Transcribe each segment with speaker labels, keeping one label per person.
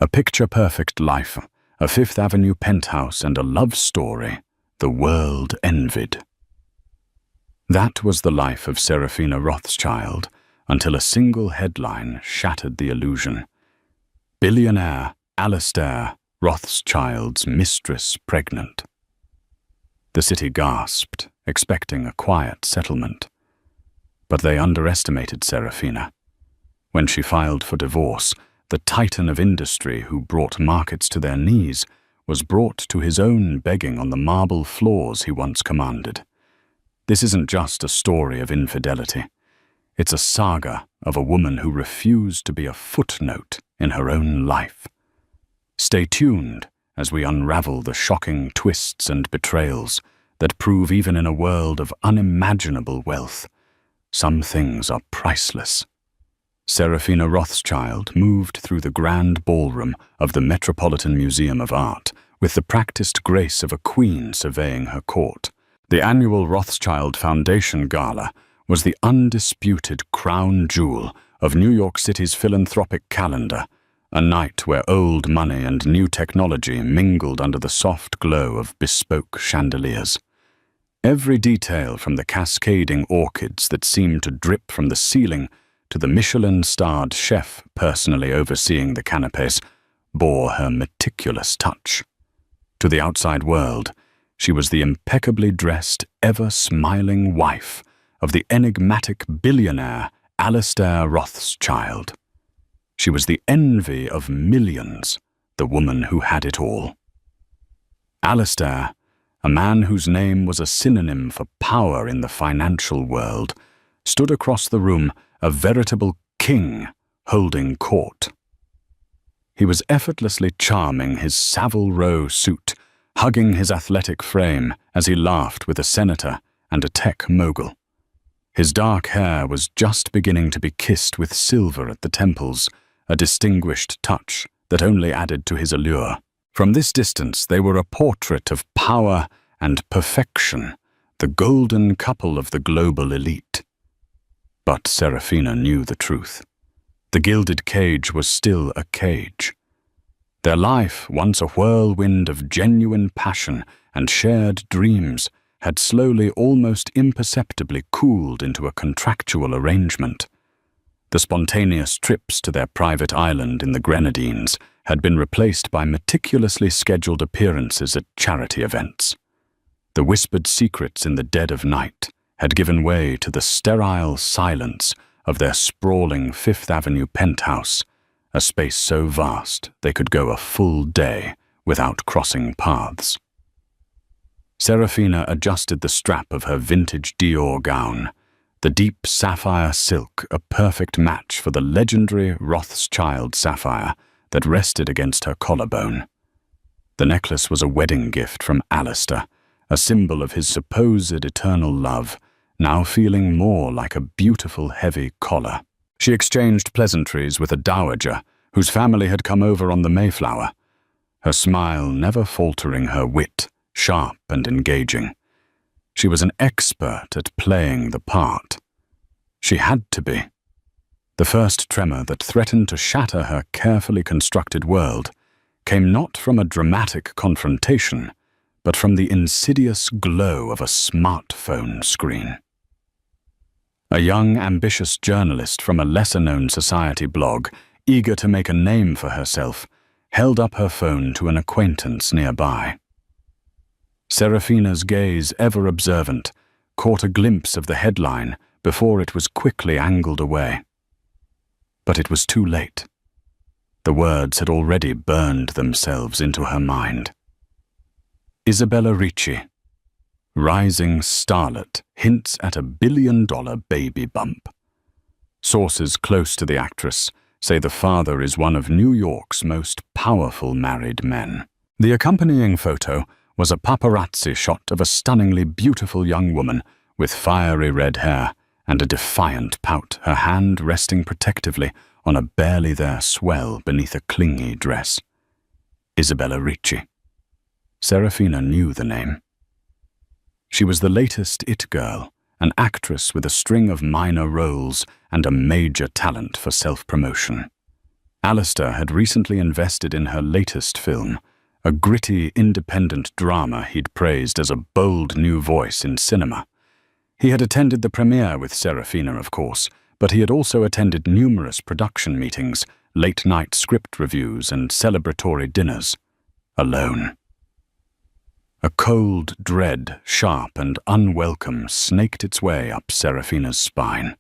Speaker 1: A picture-perfect life, a Fifth Avenue penthouse, and a love story the world envied. That was the life of Serafina Rothschild until a single headline shattered the illusion. Billionaire Alistair Rothschild's mistress pregnant. The city gasped, expecting a quiet settlement. But they underestimated Serafina. When she filed for divorce, the titan of industry who brought markets to their knees was brought to his own begging on the marble floors he once commanded. This isn't just a story of infidelity. It's a saga of a woman who refused to be a footnote in her own life. Stay tuned as we unravel the shocking twists and betrayals that prove even in a world of unimaginable wealth, some things are priceless. Serafina Rothschild moved through the grand ballroom of the Metropolitan Museum of Art with the practiced grace of a queen surveying her court. The annual Rothschild Foundation Gala was the undisputed crown jewel of New York City's philanthropic calendar, a night where old money and new technology mingled under the soft glow of bespoke chandeliers. Every detail, from the cascading orchids that seemed to drip from the ceiling to the Michelin-starred chef personally overseeing the canapes, bore her meticulous touch. To the outside world, she was the impeccably dressed, ever-smiling wife of the enigmatic billionaire Alistair Rothschild. She was the envy of millions, the woman who had it all. Alistair, a man whose name was a synonym for power in the financial world, stood across the room, a veritable king holding court. He was effortlessly charming, his Savile Row suit hugging his athletic frame as he laughed with a senator and a tech mogul. His dark hair was just beginning to be kissed with silver at the temples, a distinguished touch that only added to his allure. From this distance, they were a portrait of power and perfection, the golden couple of the global elite. But Serafina knew the truth. The gilded cage was still a cage. Their life, once a whirlwind of genuine passion and shared dreams, had slowly, almost imperceptibly cooled into a contractual arrangement. The spontaneous trips to their private island in the Grenadines had been replaced by meticulously scheduled appearances at charity events. The whispered secrets in the dead of night had given way to the sterile silence of their sprawling Fifth Avenue penthouse, a space so vast they could go a full day without crossing paths. Serafina adjusted the strap of her vintage Dior gown, the deep sapphire silk a perfect match for the legendary Rothschild sapphire that rested against her collarbone. The necklace was a wedding gift from Alistair, a symbol of his supposed eternal love, now feeling more like a beautiful heavy collar. She exchanged pleasantries with a dowager whose family had come over on the Mayflower, her smile never faltering, her wit sharp and engaging. She was an expert at playing the part. She had to be. The first tremor that threatened to shatter her carefully constructed world came not from a dramatic confrontation, but from the insidious glow of a smartphone screen. A young, ambitious journalist from a lesser-known society blog, eager to make a name for herself, held up her phone to an acquaintance nearby. Serafina's gaze, ever observant, caught a glimpse of the headline before it was quickly angled away. But it was too late. The words had already burned themselves into her mind. Isabella Ricci, rising starlet, hints at $1 billion baby bump. Sources close to the actress say the father is one of New York's most powerful married men. The accompanying photo was a paparazzi shot of a stunningly beautiful young woman with fiery red hair and a defiant pout, her hand resting protectively on a barely there swell beneath a clingy dress. Isabella Ricci. Serafina knew the name. She was the latest it girl, an actress with a string of minor roles and a major talent for self-promotion. Alistair had recently invested in her latest film, a gritty, independent drama he'd praised as a bold new voice in cinema. He had attended the premiere with Serafina, of course, but he had also attended numerous production meetings, late-night script reviews, and celebratory dinners. Alone. A cold dread, sharp and unwelcome, snaked its way up Serafina's spine.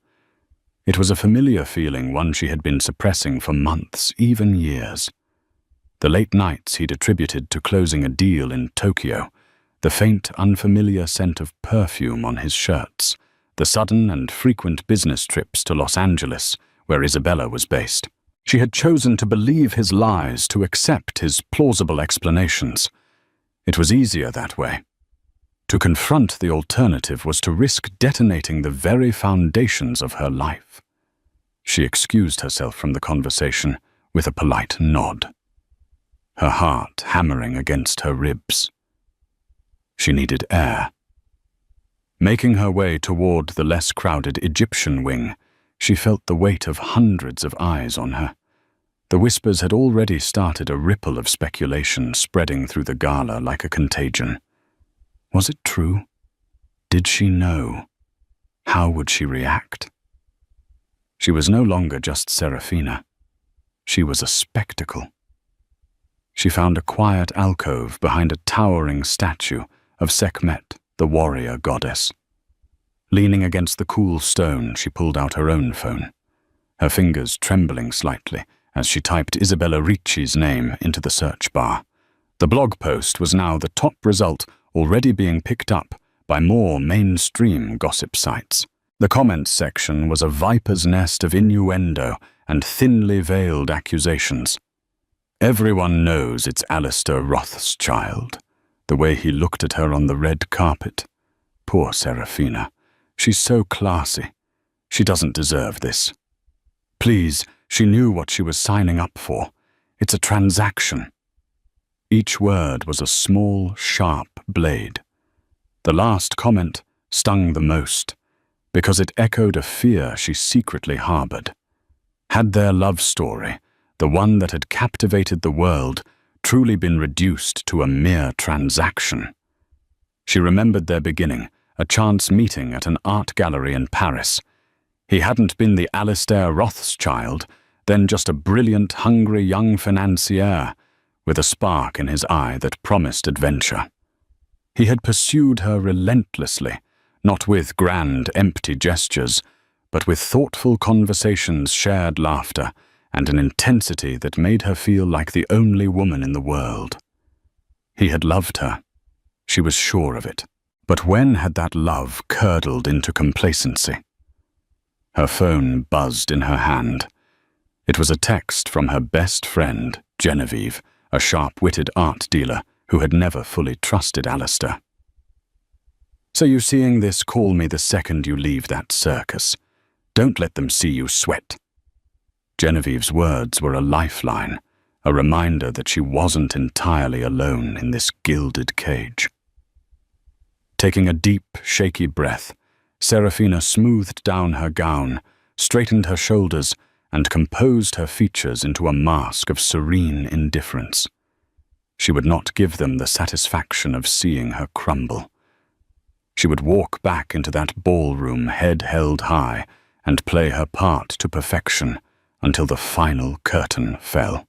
Speaker 1: It was a familiar feeling, one she had been suppressing for months, even years. The late nights he'd attributed to closing a deal in Tokyo, the faint, unfamiliar scent of perfume on his shirts, the sudden and frequent business trips to Los Angeles, where Isabella was based. She had chosen to believe his lies, to accept his plausible explanations. It was easier that way. To confront the alternative was to risk detonating the very foundations of her life. She excused herself from the conversation with a polite nod, her heart hammering against her ribs. She needed air. Making her way toward the less crowded Egyptian wing, she felt the weight of hundreds of eyes on her. The whispers had already started a ripple of speculation spreading through the gala like a contagion. Was it true? Did she know? How would she react? She was no longer just Serafina. She was a spectacle. She found a quiet alcove behind a towering statue of Sekhmet, the warrior goddess. Leaning against the cool stone, she pulled out her own phone, her fingers trembling slightly as she typed Isabella Ricci's name into the search bar. The blog post was now the top result, already being picked up by more mainstream gossip sites. The comments section was a viper's nest of innuendo and thinly veiled accusations. Everyone knows it's Alistair Rothschild, the way he looked at her on the red carpet. Poor Serafina. She's so classy. She doesn't deserve this. Please, she knew what she was signing up for. It's a transaction. Each word was a small, sharp blade. The last comment stung the most, because it echoed a fear she secretly harbored. Had their love story, the one that had captivated the world, truly been reduced to a mere transaction? She remembered their beginning, a chance meeting at an art gallery in Paris. He hadn't been the Alistair Rothschild, then just a brilliant, hungry young financier with a spark in his eye that promised adventure. He had pursued her relentlessly, not with grand, empty gestures, but with thoughtful conversations, shared laughter, and an intensity that made her feel like the only woman in the world. He had loved her. She was sure of it. But when had that love curdled into complacency? Her phone buzzed in her hand. It was a text from her best friend, Genevieve, a sharp-witted art dealer who had never fully trusted Alistair. "So you seeing this, call me the second you leave that circus. Don't let them see you sweat." Genevieve's words were a lifeline, a reminder that she wasn't entirely alone in this gilded cage. Taking a deep, shaky breath, Serafina smoothed down her gown, straightened her shoulders, and composed her features into a mask of serene indifference. She would not give them the satisfaction of seeing her crumble. She would walk back into that ballroom head held high and play her part to perfection until the final curtain fell.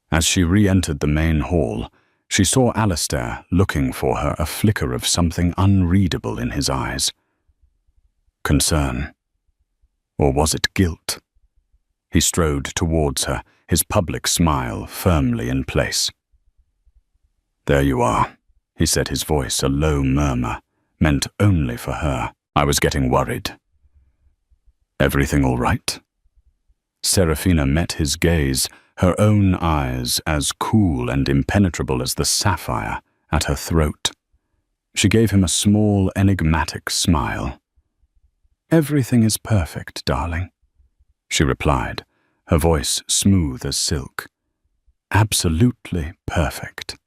Speaker 1: As she re-entered the main hall, she saw Alistair looking for her, a flicker of something unreadable in his eyes. Concern. Or was it guilt? He strode towards her, his public smile firmly in place. "There you are," he said, his voice a low murmur, meant only for her. "I was getting worried." "Everything all right?" Serafina met his gaze, her own eyes as cool and impenetrable as the sapphire at her throat. She gave him a small, enigmatic smile. "Everything is perfect, darling," she replied, her voice smooth as silk. "Absolutely perfect."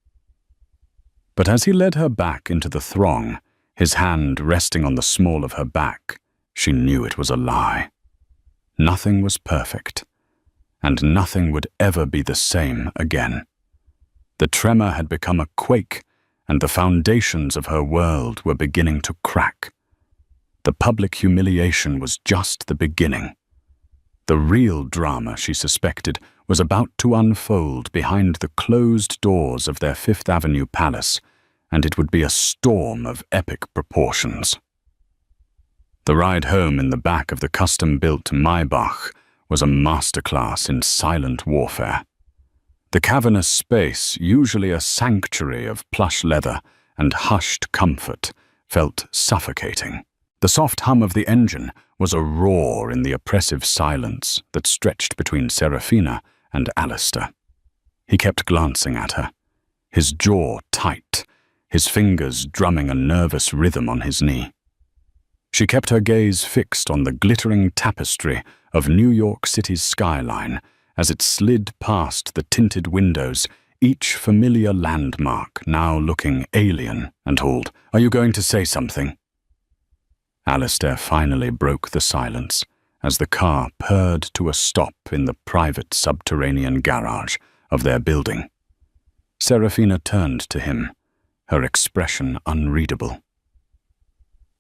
Speaker 1: But as he led her back into the throng, his hand resting on the small of her back, she knew it was a lie. Nothing was perfect. and nothing would ever be the same again. The tremor had become a quake, and the foundations of her world were beginning to crack. The public humiliation was just the beginning. The real drama, she suspected, was about to unfold behind the closed doors of their Fifth Avenue palace, and it would be a storm of epic proportions. The ride home in the back of the custom-built Maybach was a masterclass in silent warfare. The cavernous space, usually a sanctuary of plush leather and hushed comfort, felt suffocating. The soft hum of the engine was a roar in the oppressive silence that stretched between Serafina and Alistair. He kept glancing at her, his jaw tight, his fingers drumming a nervous rhythm on his knee. She kept her gaze fixed on the glittering tapestry of New York City's skyline as it slid past the tinted windows, each familiar landmark now looking alien and told, "Are you going to say something?" Alistair finally broke the silence as the car purred to a stop in the private subterranean garage of their building. Serafina turned to him, her expression unreadable.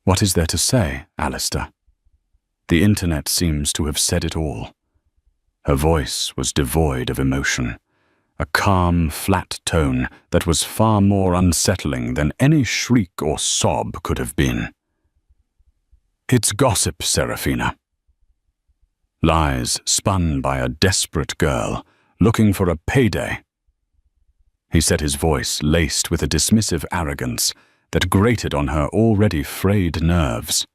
Speaker 1: "What is there to say, Alistair? The internet seems to have said it all." Her voice was devoid of emotion, a calm, flat tone that was far more unsettling than any shriek or sob could have been. "It's gossip, Serafina. Lies spun by a desperate girl looking for a payday." He said, his voice laced with a dismissive arrogance that grated on her already frayed nerves.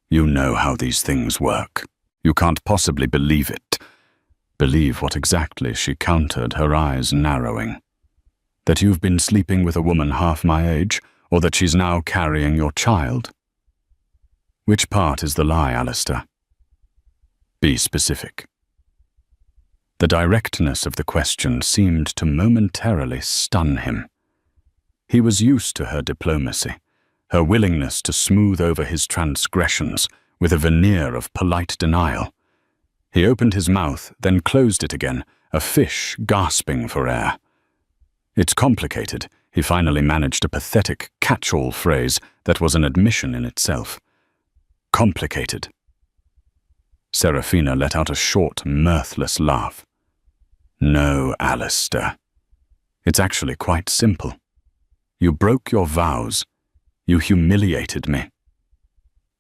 Speaker 1: "You know how these things work. You can't possibly believe it." "Believe what exactly?" she countered, her eyes narrowing. "That you've been sleeping with a woman half my age, or that she's now carrying your child? Which part is the lie, Alistair? Be specific." The directness of the question seemed to momentarily stun him. He was used to her diplomacy, her willingness to smooth over his transgressions with a veneer of polite denial. He opened his mouth, then closed it again, a fish gasping for air. "It's complicated," he finally managed a pathetic catch-all phrase that was an admission in itself. "Complicated." Serafina let out a short, mirthless laugh. "No, Alistair. It's actually quite simple. You broke your vows. You humiliated me.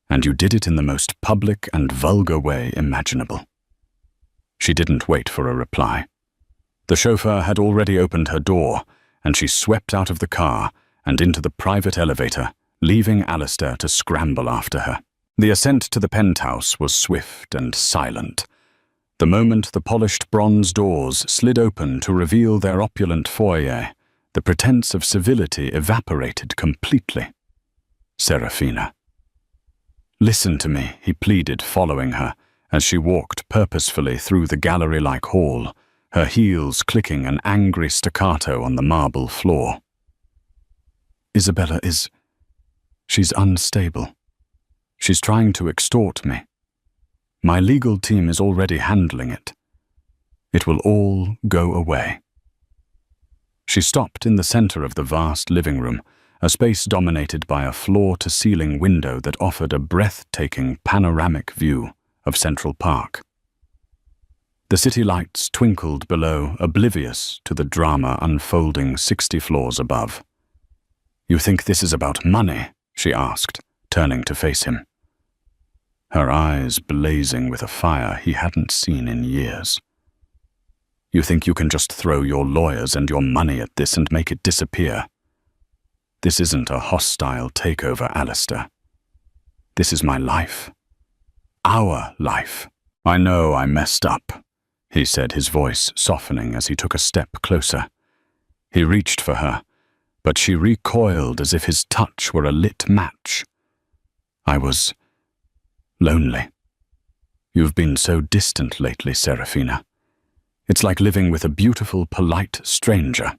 Speaker 1: And you did it in the most public and vulgar way imaginable." She didn't wait for a reply. The chauffeur had already opened her door, and she swept out of the car and into the private elevator, leaving Alistair to scramble after her. The ascent to the penthouse was swift and silent. The moment the polished bronze doors slid open to reveal their opulent foyer, the pretense of civility evaporated completely. "Serafina." "Listen to me," he pleaded, following her, as she walked purposefully through the gallery-like hall, her heels clicking an angry staccato on the marble floor. "Isabella is... she's unstable. She's trying to extort me. My legal team is already handling it. It will all go away." She stopped in the center of the vast living room, a space dominated by a floor-to-ceiling window that offered a breathtaking panoramic view of Central Park. The city lights twinkled below, oblivious to the drama unfolding 60 floors above. "You think this is about money?" she asked, turning to face him. Her eyes blazing with a fire he hadn't seen in years. "You think you can just throw your lawyers and your money at this and make it disappear? This isn't a hostile takeover, Alistair. This is my life. Our life." "I know I messed up," he said, his voice softening as he took a step closer. He reached for her, but she recoiled as if his touch were a lit match. "I was lonely. You've been so distant lately, Serafina. It's like living with a beautiful, polite stranger."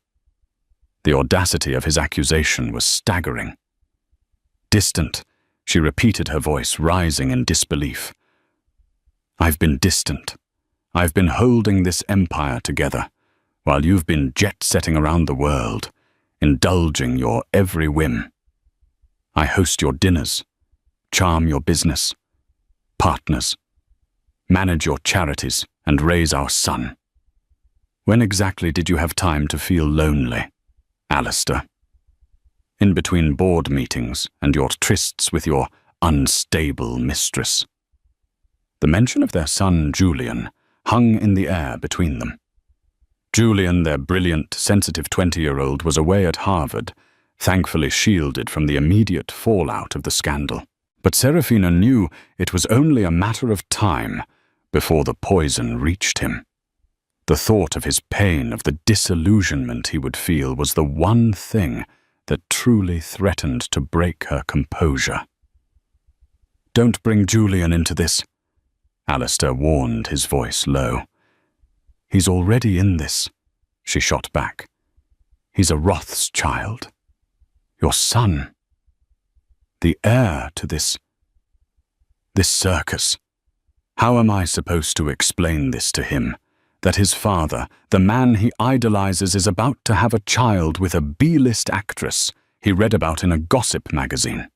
Speaker 1: The audacity of his accusation was staggering. "Distant," she repeated, her voice rising in disbelief. "I've been distant. I've been holding this empire together, while you've been jet-setting around the world, indulging your every whim. I host your dinners, charm your business, partners, manage your charities, and raise our son. When exactly did you have time to feel lonely, Alistair? In between board meetings and your trysts with your unstable mistress. The mention of their son, Julian, hung in the air between them. Julian, their brilliant, sensitive 20-year-old, was away at Harvard, thankfully shielded from the immediate fallout of the scandal. But Serafina knew it was only a matter of time before the poison reached him. The thought of his pain, of the disillusionment he would feel, was the one thing that truly threatened to break her composure. "Don't bring Julian into this," Alistair warned, his voice low. "He's already in this," she shot back. "He's a Rothschild. Your son. The heir to this circus. How am I supposed to explain this to him? That his father, the man he idolizes, is about to have a child with a B-list actress he read about in a gossip magazine?"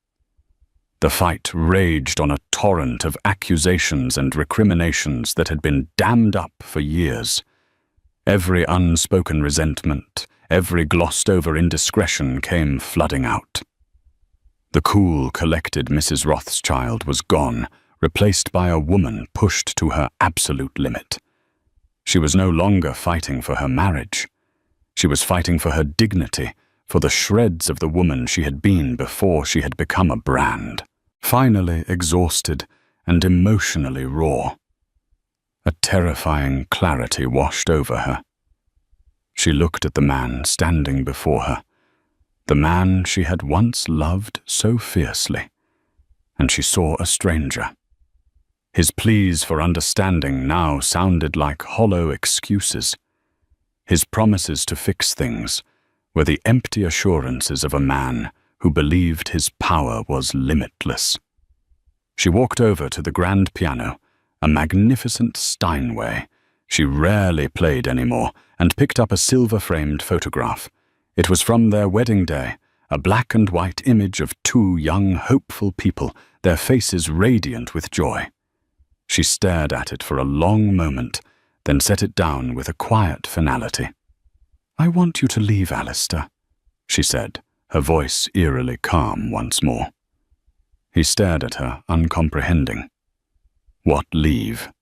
Speaker 1: The fight raged on a torrent of accusations and recriminations that had been dammed up for years. Every unspoken resentment, every glossed-over indiscretion came flooding out. The cool, collected Mrs. Rothschild was gone, replaced by a woman pushed to her absolute limit. She was no longer fighting for her marriage. She was fighting for her dignity, for the shreds of the woman she had been before she had become a brand. Finally exhausted and emotionally raw, a terrifying clarity washed over her. She looked at the man standing before her, the man she had once loved so fiercely, and she saw a stranger. His pleas for understanding now sounded like hollow excuses. His promises to fix things were the empty assurances of a man who believed his power was limitless. She walked over to the grand piano, a magnificent Steinway she rarely played anymore, and picked up a silver-framed photograph. It was from their wedding day, a black and white image of two young, hopeful people, their faces radiant with joy. She stared at it for a long moment, then set it down with a quiet finality. "I want you to leave, Alistair," she said, her voice eerily calm once more. He stared at her, uncomprehending. "What leave?"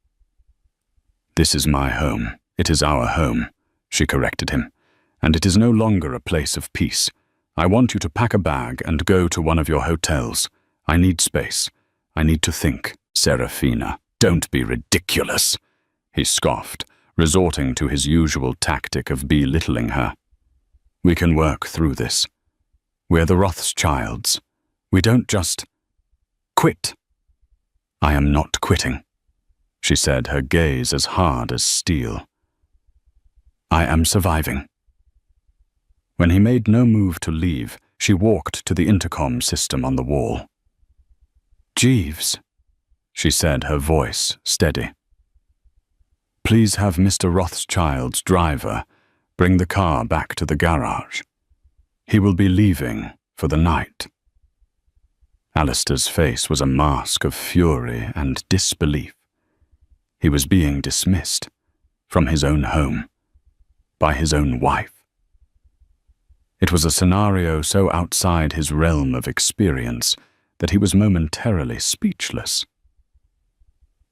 Speaker 1: "This is my home. It is our home," she corrected him, "and it is no longer a place of peace. I want you to pack a bag and go to one of your hotels. I need space. I need to think." "Serafina, don't be ridiculous," he scoffed, resorting to his usual tactic of belittling her. "We can work through this. We're the Rothschilds. We don't just quit." "I am not quitting," she said, her gaze as hard as steel. "I am surviving." When he made no move to leave, she walked to the intercom system on the wall. "Jeeves," she said, her voice steady. "Please have Mr. Rothschild's driver bring the car back to the garage. He will be leaving for the night." Alistair's face was a mask of fury and disbelief. He was being dismissed from his own home by his own wife. It was a scenario so outside his realm of experience that he was momentarily speechless.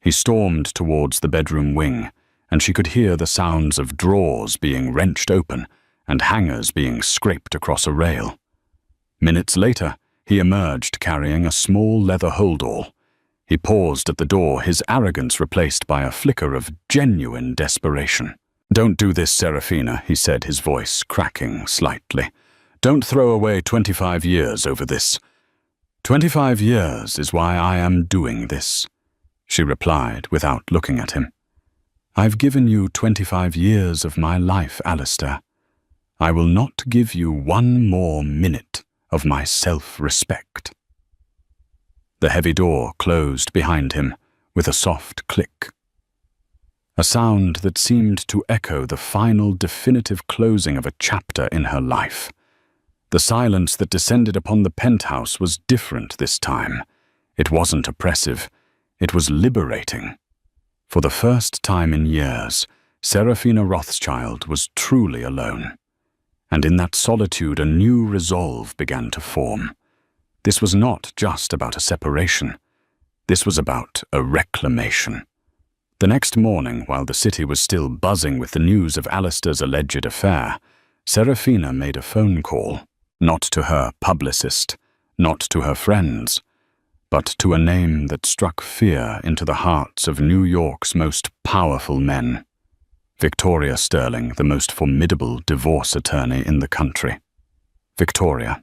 Speaker 1: He stormed towards the bedroom wing, and she could hear the sounds of drawers being wrenched open and hangers being scraped across a rail. Minutes later, he emerged carrying a small leather holdall. He paused at the door, his arrogance replaced by a flicker of genuine desperation. "Don't do this, Serafina," he said, his voice cracking slightly. "Don't throw away 25 years over this." "25 years is why I am doing this," she replied without looking at him. "I've given you 25 years of my life, Alistair. I will not give you one more minute of my self-respect." The heavy door closed behind him with a soft click. a sound that seemed to echo the final definitive closing of a chapter in her life. The silence that descended upon the penthouse was different this time. It wasn't oppressive, it was liberating. For the first time in years, Serafina Rothschild was truly alone. And in that solitude, a new resolve began to form. This was not just about a separation. This was about a reclamation. The next morning, while the city was still buzzing with the news of Alistair's alleged affair, Serafina made a phone call, not to her publicist, not to her friends, but to a name that struck fear into the hearts of New York's most powerful men. Victoria Sterling, the most formidable divorce attorney in the country. Victoria.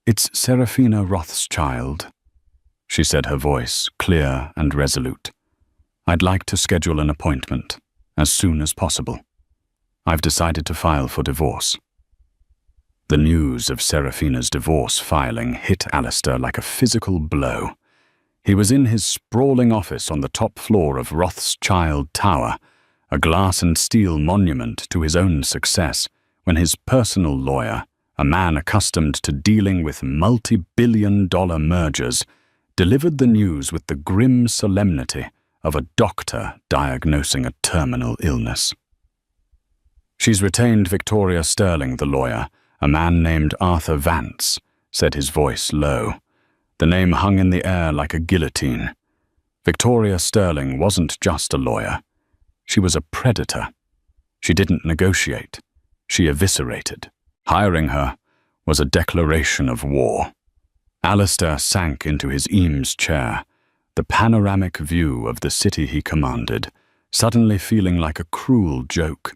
Speaker 1: "It's Serafina Rothschild," she said, her voice clear and resolute. "I'd like to schedule an appointment as soon as possible. I've decided to file for divorce." The news of Serafina's divorce filing hit Alistair like a physical blow. He was in his sprawling office on the top floor of Rothschild Tower, a glass and steel monument to his own success, when his personal lawyer, a man accustomed to dealing with multi-billion-dollar mergers, delivered the news with the grim solemnity of a doctor diagnosing a terminal illness. "She's retained Victoria Sterling, the lawyer, a man named Arthur Vance," said his voice low. The name hung in the air like a guillotine. Victoria Sterling wasn't just a lawyer. She was a predator. She didn't negotiate. She eviscerated. Hiring her was a declaration of war. Alistair sank into his Eames chair, the panoramic view of the city he commanded, suddenly feeling like a cruel joke.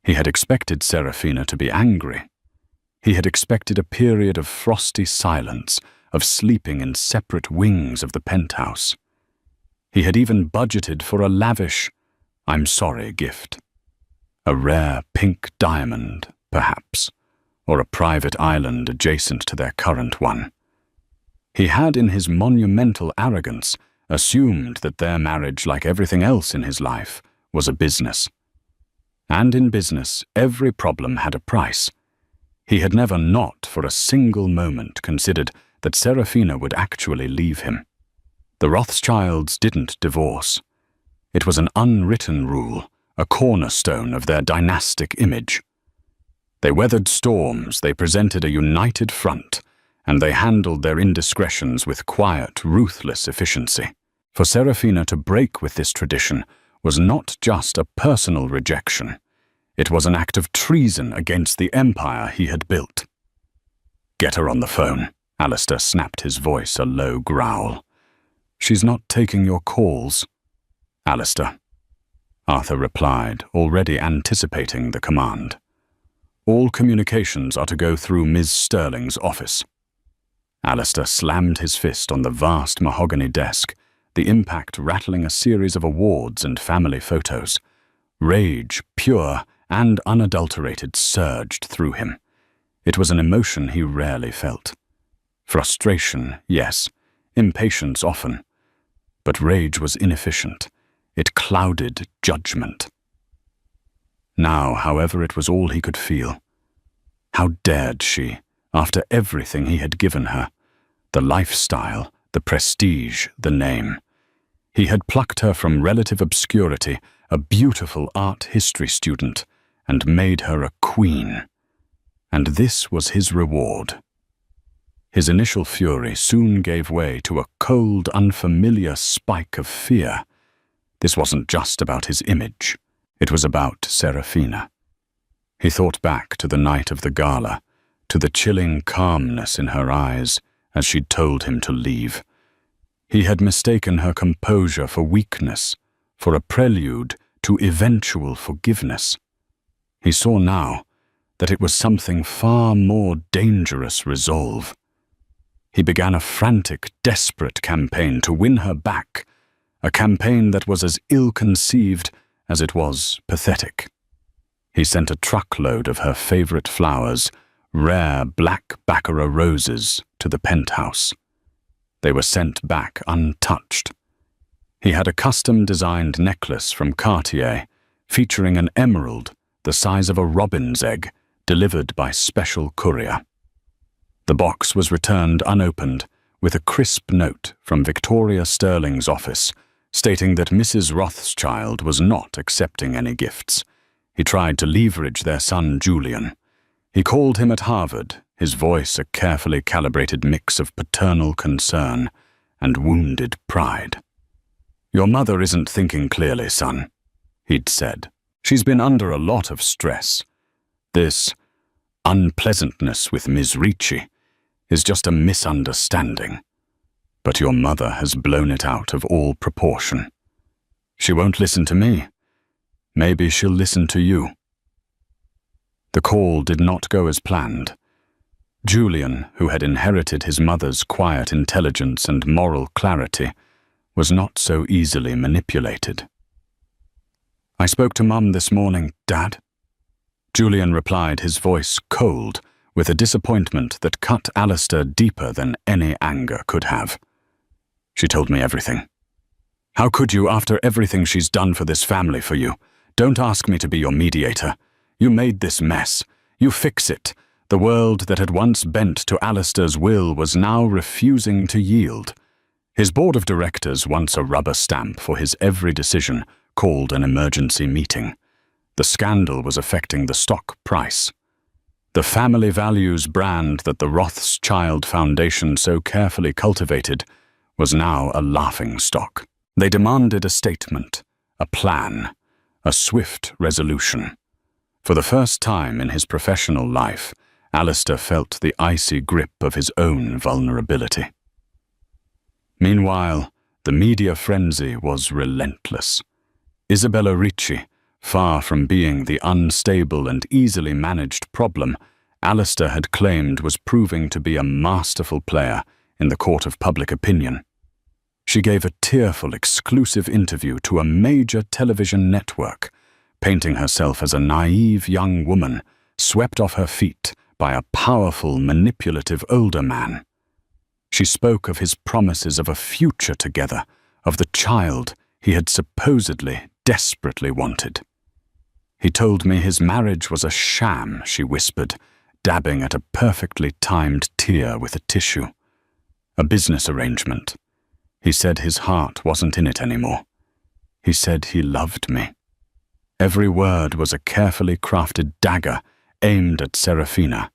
Speaker 1: He had expected Serafina to be angry. He had expected a period of frosty silence, of sleeping in separate wings of the penthouse. He had even budgeted for a lavish "I'm sorry" gift. A rare pink diamond, perhaps, or a private island adjacent to their current one. He had, in his monumental arrogance, assumed that their marriage, like everything else in his life, was a business. And in business, every problem had a price. He had never not for a single moment considered that Serafina would actually leave him. The Rothschilds didn't divorce. It was an unwritten rule, a cornerstone of their dynastic image. They weathered storms, they presented a united front, and they handled their indiscretions with quiet, ruthless efficiency. For Serafina to break with this tradition was not just a personal rejection. It was an act of treason against the empire he had built. "Get her on the phone," Alistair snapped, his voice a low growl. "She's not taking your calls." "Alistair," Arthur replied, already anticipating the command. "All communications are to go through Ms. Sterling's office." Alistair slammed his fist on the vast mahogany desk, the impact rattling a series of awards and family photos. Rage, pure and unadulterated, surged through him. It was an emotion he rarely felt. Frustration, yes, impatience often. But rage was inefficient. It clouded judgment. Now, however, it was all he could feel. How dared she, after everything he had given her, the lifestyle, the prestige, the name. He had plucked her from relative obscurity, a beautiful art history student, and made her a queen. And this was his reward. His initial fury soon gave way to a cold, unfamiliar spike of fear. This wasn't just about his image. It was about Serafina. He thought back to the night of the gala, to the chilling calmness in her eyes as she'd told him to leave. He had mistaken her composure for weakness, for a prelude to eventual forgiveness. He saw now that it was something far more dangerous resolve. He began a frantic, desperate campaign to win her back, a campaign that was as ill-conceived as it was pathetic. He sent a truckload of her favorite flowers, rare black baccarat roses, to the penthouse. They were sent back untouched. He had a custom-designed necklace from Cartier, featuring an emerald the size of a robin's egg, delivered by special courier. The box was returned unopened, with a crisp note from Victoria Sterling's office, stating that Mrs. Rothschild was not accepting any gifts. He tried to leverage their son Julian. He called him at Harvard, his voice a carefully calibrated mix of paternal concern and wounded pride. "Your mother isn't thinking clearly, son," he'd said. "She's been under a lot of stress. This unpleasantness with Ms. Ricci is just a misunderstanding. But your mother has blown it out of all proportion. She won't listen to me. Maybe she'll listen to you." The call did not go as planned. Julian, who had inherited his mother's quiet intelligence and moral clarity, was not so easily manipulated. "I spoke to Mum this morning, Dad." Julian replied, his voice cold, with a disappointment that cut Alistair deeper than any anger could have. "She told me everything." "How could you, after everything she's done for this family for you? Don't ask me to be your mediator. You made this mess. You fix it." The world that had once bent to Alistair's will was now refusing to yield. His board of directors, once a rubber stamp for his every decision, called an emergency meeting. The scandal was affecting the stock price. The family values brand that the Rothschild Foundation so carefully cultivated was now a laughingstock. They demanded a statement, a plan, a swift resolution. For the first time in his professional life, Alistair felt the icy grip of his own vulnerability. Meanwhile, the media frenzy was relentless. Isabella Ricci, far from being the unstable and easily managed problem Alistair had claimed, was proving to be a masterful player in the court of public opinion. She gave a tearful, exclusive interview to a major television network, painting herself as a naive young woman swept off her feet by a powerful, manipulative older man. She spoke of his promises of a future together, of the child he had supposedly, desperately wanted. "He told me his marriage was a sham," she whispered, dabbing at a perfectly timed tear with a tissue. "A business arrangement. He said his heart wasn't in it anymore. He said he loved me." Every word was a carefully crafted dagger aimed at Serafina,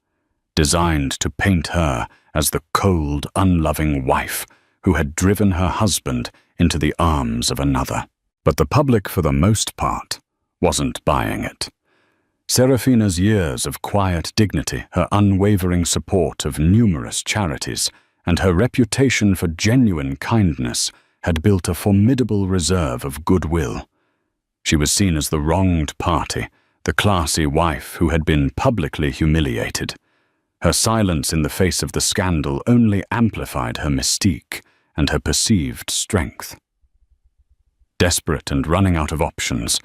Speaker 1: designed to paint her as the cold, unloving wife who had driven her husband into the arms of another. But the public, for the most part, wasn't buying it. Serafina's years of quiet dignity, her unwavering support of numerous charities, and her reputation for genuine kindness had built a formidable reserve of goodwill. She was seen as the wronged party, the classy wife who had been publicly humiliated. Her silence in the face of the scandal only amplified her mystique and her perceived strength. Desperate and running out of options,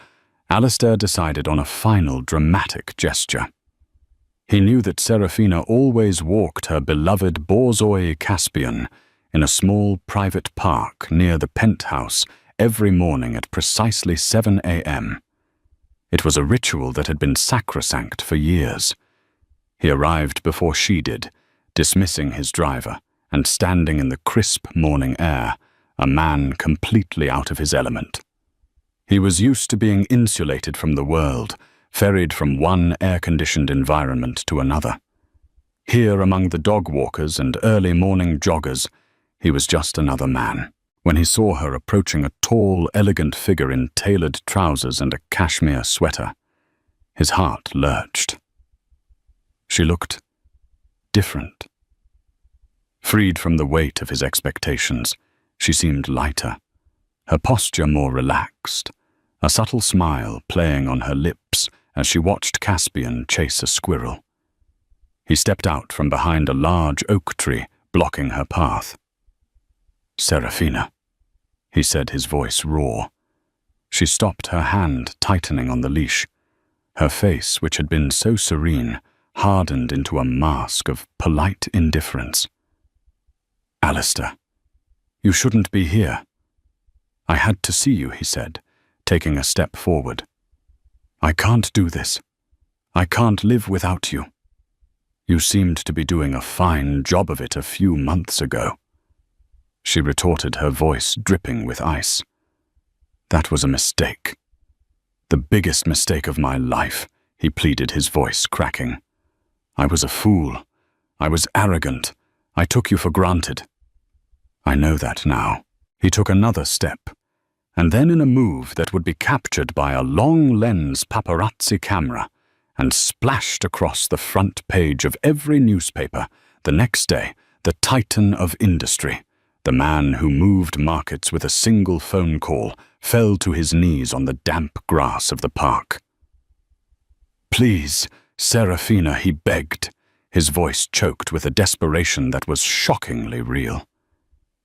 Speaker 1: Alistair decided on a final dramatic gesture. He knew that Serafina always walked her beloved Borzoi Caspian in a small private park near the penthouse every morning at precisely 7 a.m. It was a ritual that had been sacrosanct for years. He arrived before she did, dismissing his driver and standing in the crisp morning air, a man completely out of his element. He was used to being insulated from the world, ferried from one air-conditioned environment to another. Here among the dog walkers and early morning joggers, he was just another man. When he saw her approaching a tall, elegant figure in tailored trousers and a cashmere sweater, his heart lurched. She looked different. Freed from the weight of his expectations, she seemed lighter, her posture more relaxed, a subtle smile playing on her lips as she watched Caspian chase a squirrel. He stepped out from behind a large oak tree, blocking her path. "Serafina," he said, his voice raw. She stopped, her hand tightening on the leash. Her face, which had been so serene, hardened into a mask of polite indifference. "Alistair, you shouldn't be here." I had to see you, he said, taking a step forward. I can't do this. I can't live without you. You seemed to be doing a fine job of it a few months ago. She retorted, her voice dripping with ice. That was a mistake. The biggest mistake of my life, he pleaded, his voice cracking. I was a fool. I was arrogant. I took you for granted. I know that now. He took another step, and then in a move that would be captured by a long-lens paparazzi camera and splashed across the front page of every newspaper the next day, the titan of industry, the man who moved markets with a single phone call, fell to his knees on the damp grass of the park. Please, Serafina, he begged, his voice choked with a desperation that was shockingly real.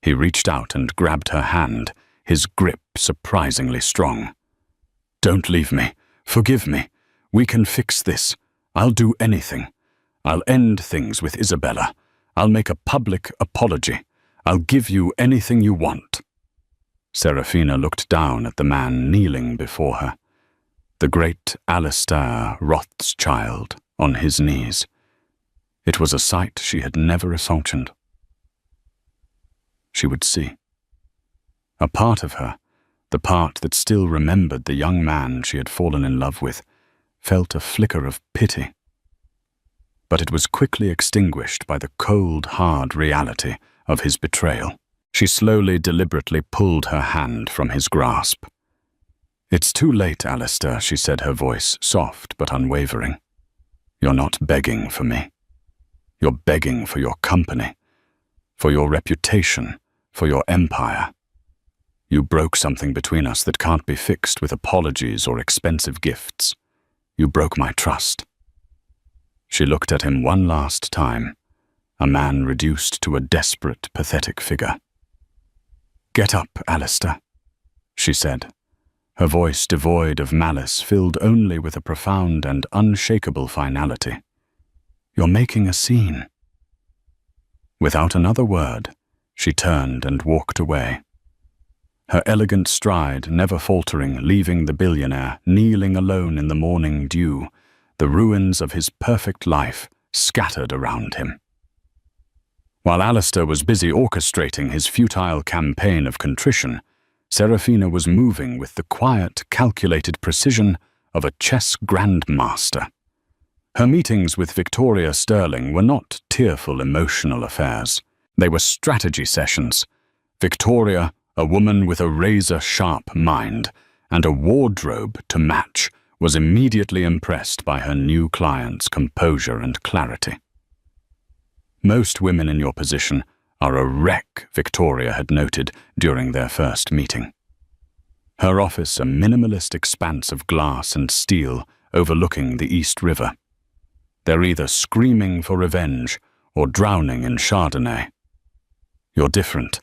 Speaker 1: He reached out and grabbed her hand, his grip surprisingly strong. Don't leave me. Forgive me. We can fix this. I'll do anything. I'll end things with Isabella. I'll make a public apology. I'll give you anything you want. Serafina looked down at the man kneeling before her, the great Alistair Rothschild on his knees. It was a sight she had never imagined. She would see. A part of her, the part that still remembered the young man she had fallen in love with, felt a flicker of pity. But it was quickly extinguished by the cold, hard reality of his betrayal. She slowly, deliberately pulled her hand from his grasp. It's too late, Alistair, she said, her voice soft but unwavering. You're not begging for me. You're begging for your company, for your reputation, for your empire. You broke something between us that can't be fixed with apologies or expensive gifts. You broke my trust. She looked at him one last time, a man reduced to a desperate, pathetic figure. Get up, Alistair, she said, her voice devoid of malice, filled only with a profound and unshakable finality. You're making a scene. Without another word, she turned and walked away. Her elegant stride never faltering, leaving the billionaire kneeling alone in the morning dew, the ruins of his perfect life scattered around him. While Alistair was busy orchestrating his futile campaign of contrition, Serafina was moving with the quiet, calculated precision of a chess grandmaster. Her meetings with Victoria Sterling were not tearful, emotional affairs. They were strategy sessions. Victoria, a woman with a razor-sharp mind and a wardrobe to match, was immediately impressed by her new client's composure and clarity. Most women in your position are a wreck, Victoria had noted during their first meeting. Her office a minimalist expanse of glass and steel overlooking the East River. They're either screaming for revenge or drowning in Chardonnay. You're different.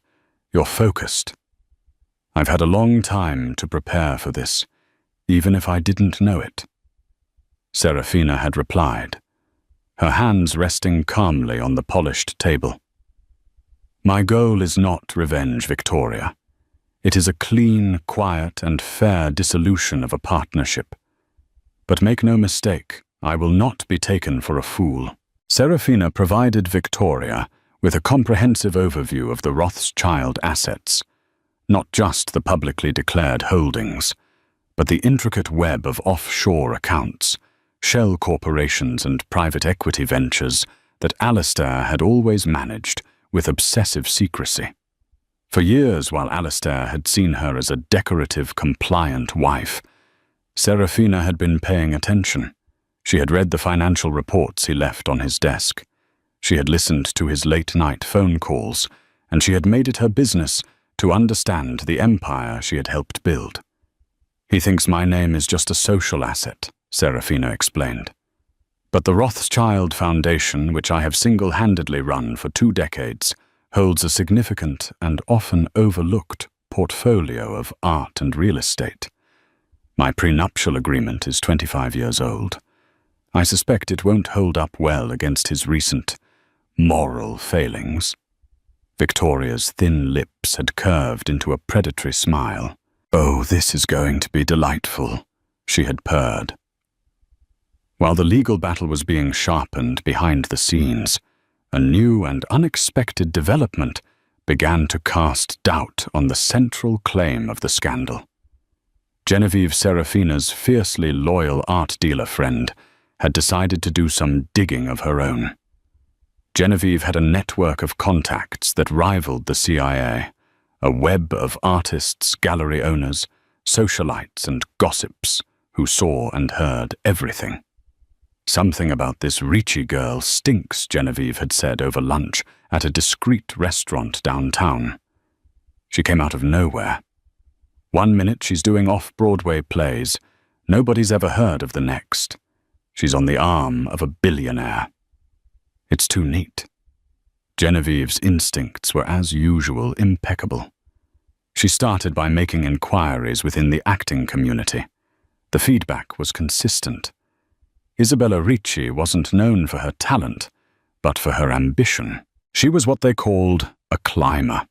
Speaker 1: You're focused. I've had a long time to prepare for this, even if I didn't know it. Serafina had replied, her hands resting calmly on the polished table. My goal is not revenge, Victoria. It is a clean, quiet, and fair dissolution of a partnership. But make no mistake, I will not be taken for a fool. Serafina provided Victoria with a comprehensive overview of the Rothschild assets, not just the publicly declared holdings, but the intricate web of offshore accounts, shell corporations and private equity ventures that Alistair had always managed with obsessive secrecy. For years, while Alistair had seen her as a decorative, compliant wife, Serafina had been paying attention. She had read the financial reports he left on his desk. She had listened to his late-night phone calls, and she had made it her business to understand the empire she had helped build. He thinks my name is just a social asset, Serafina explained. But the Rothschild Foundation, which I have single-handedly run for 2 decades, holds a significant and often overlooked portfolio of art and real estate. My prenuptial agreement is 25 years old. I suspect it won't hold up well against his recent moral failings. Victoria's thin lips had curved into a predatory smile. "Oh, this is going to be delightful," she had purred. While the legal battle was being sharpened behind the scenes, a new and unexpected development began to cast doubt on the central claim of the scandal. Genevieve Serafina's fiercely loyal art dealer friend had decided to do some digging of her own. Genevieve had a network of contacts that rivaled the CIA, a web of artists, gallery owners, socialites, and gossips who saw and heard everything. "Something about this Ricci girl stinks," Genevieve had said over lunch at a discreet restaurant downtown. She came out of nowhere. One minute she's doing off-Broadway plays. Nobody's ever heard of the next. She's on the arm of a billionaire. It's too neat. Genevieve's instincts were, as usual, impeccable. She started by making inquiries within the acting community. The feedback was consistent. Isabella Ricci wasn't known for her talent, but for her ambition. She was what they called a climber.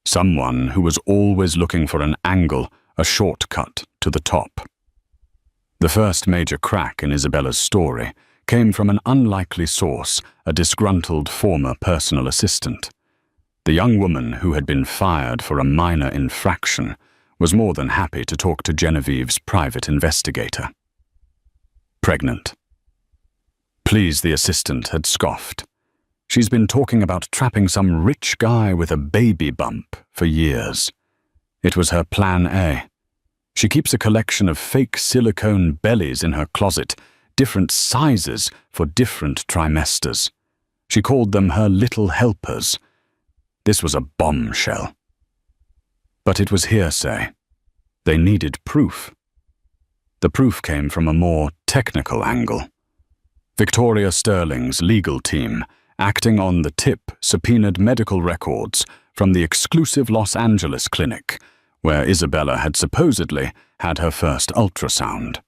Speaker 1: Someone who was always looking for an angle, a shortcut to the top. The first major crack in Isabella's story came from an unlikely source, a disgruntled former personal assistant. The young woman who had been fired for a minor infraction was more than happy to talk to Genevieve's private investigator. Pregnant. Please, the assistant had scoffed. She's been talking about trapping some rich guy with a baby bump for years. It was her plan A. She keeps a collection of fake silicone bellies in her closet, different sizes for different trimesters. She called them her little helpers. This was a bombshell. But it was hearsay. They needed proof. The proof came from a more technical angle. Victoria Sterling's legal team, acting on the tip, subpoenaed medical records from the exclusive Los Angeles clinic, where Isabella had supposedly had her first ultrasound.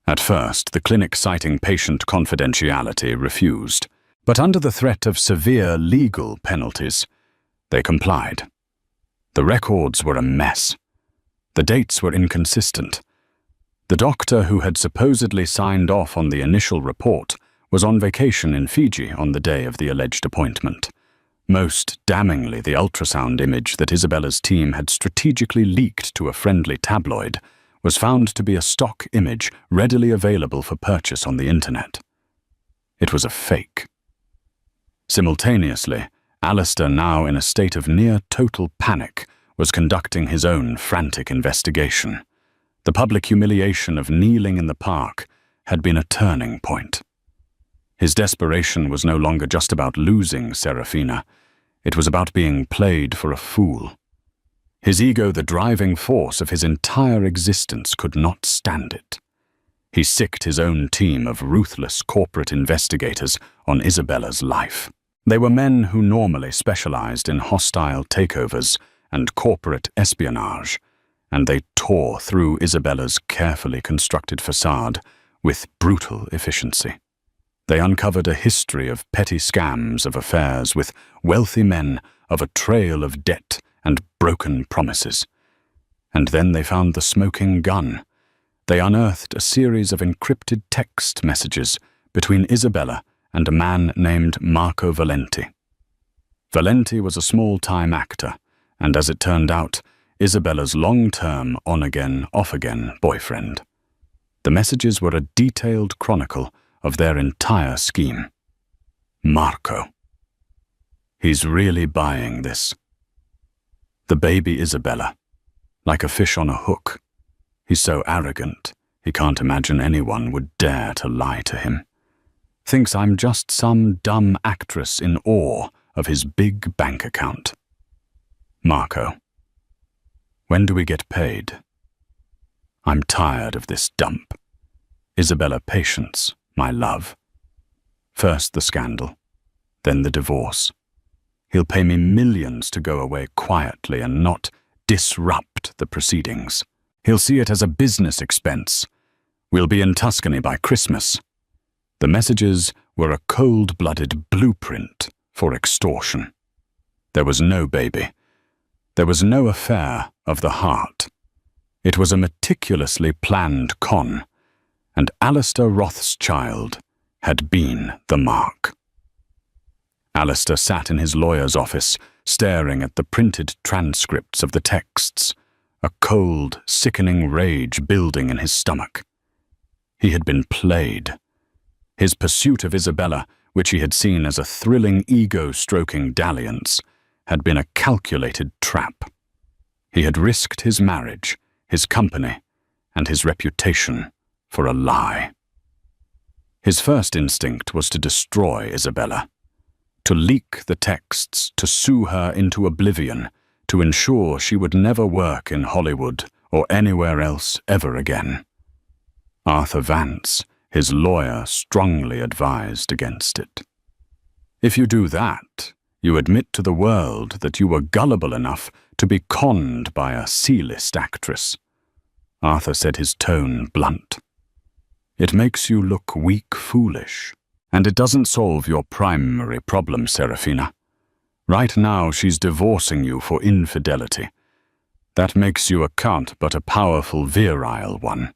Speaker 1: At first, the clinic, citing patient confidentiality, refused, but under the threat of severe legal penalties, they complied. The records were a mess. The dates were inconsistent. The doctor who had supposedly signed off on the initial report was on vacation in Fiji on the day of the alleged appointment. Most damningly, the ultrasound image that Isabella's team had strategically leaked to a friendly tabloid was found to be a stock image readily available for purchase on the internet. It was a fake. Simultaneously, Alistair, now in a state of near total panic, was conducting his own frantic investigation. The public humiliation of kneeling in the park had been a turning point. His desperation was no longer just about losing Serafina. It was about being played for a fool. His ego, the driving force of his entire existence, could not stand it. He sicked his own team of ruthless corporate investigators on Isabella's life. They were men who normally specialized in hostile takeovers and corporate espionage, and they tore through Isabella's carefully constructed facade with brutal efficiency. They uncovered a history of petty scams, of affairs with wealthy men, of a trail of debt and broken promises. And then they found the smoking gun. They unearthed a series of encrypted text messages between Isabella and a man named Marco Valenti. Valenti was a small-time actor, and as it turned out, Isabella's long-term on-again, off-again boyfriend. The messages were a detailed chronicle of their entire scheme. Marco. He's really buying this. The baby Isabella, like a fish on a hook. He's so arrogant, he can't imagine anyone would dare to lie to him. Thinks I'm just some dumb actress in awe of his big bank account. Marco. When do we get paid? I'm tired of this dump. Isabella, patience, my love. First the scandal, then the divorce. He'll pay me millions to go away quietly and not disrupt the proceedings. He'll see it as a business expense. We'll be in Tuscany by Christmas. The messages were a cold-blooded blueprint for extortion. There was no baby. There was no affair of the heart. It was a meticulously planned con, and Alistair Rothschild had been the mark. Alistair sat in his lawyer's office, staring at the printed transcripts of the texts, a cold, sickening rage building in his stomach. He had been played. His pursuit of Isabella, which he had seen as a thrilling ego-stroking dalliance, had been a calculated trap. He had risked his marriage, his company, and his reputation for a lie. His first instinct was to destroy Isabella, to leak the texts, to sue her into oblivion, to ensure she would never work in Hollywood or anywhere else ever again. Arthur Vance, his lawyer, strongly advised against it. If you do that, you admit to the world that you were gullible enough to be conned by a C-list actress. Arthur said, his tone blunt. It makes you look weak, foolish. And it doesn't solve your primary problem, Serafina. Right now, she's divorcing you for infidelity. That makes you a cunt, but a powerful, virile one.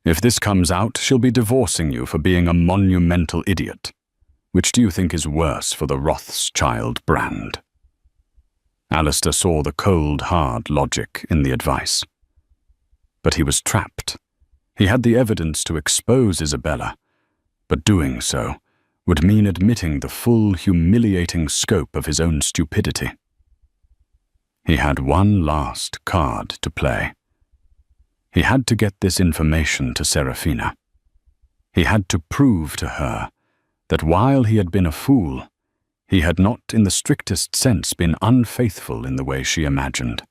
Speaker 1: If this comes out, she'll be divorcing you for being a monumental idiot. Which do you think is worse for the Rothschild brand? Alistair saw the cold, hard logic in the advice. But he was trapped. He had the evidence to expose Isabella, but doing so would mean admitting the full, humiliating scope of his own stupidity. He had one last card to play. He had to get this information to Serafina. He had to prove to her that while he had been a fool, he had not in the strictest sense been unfaithful in the way she imagined.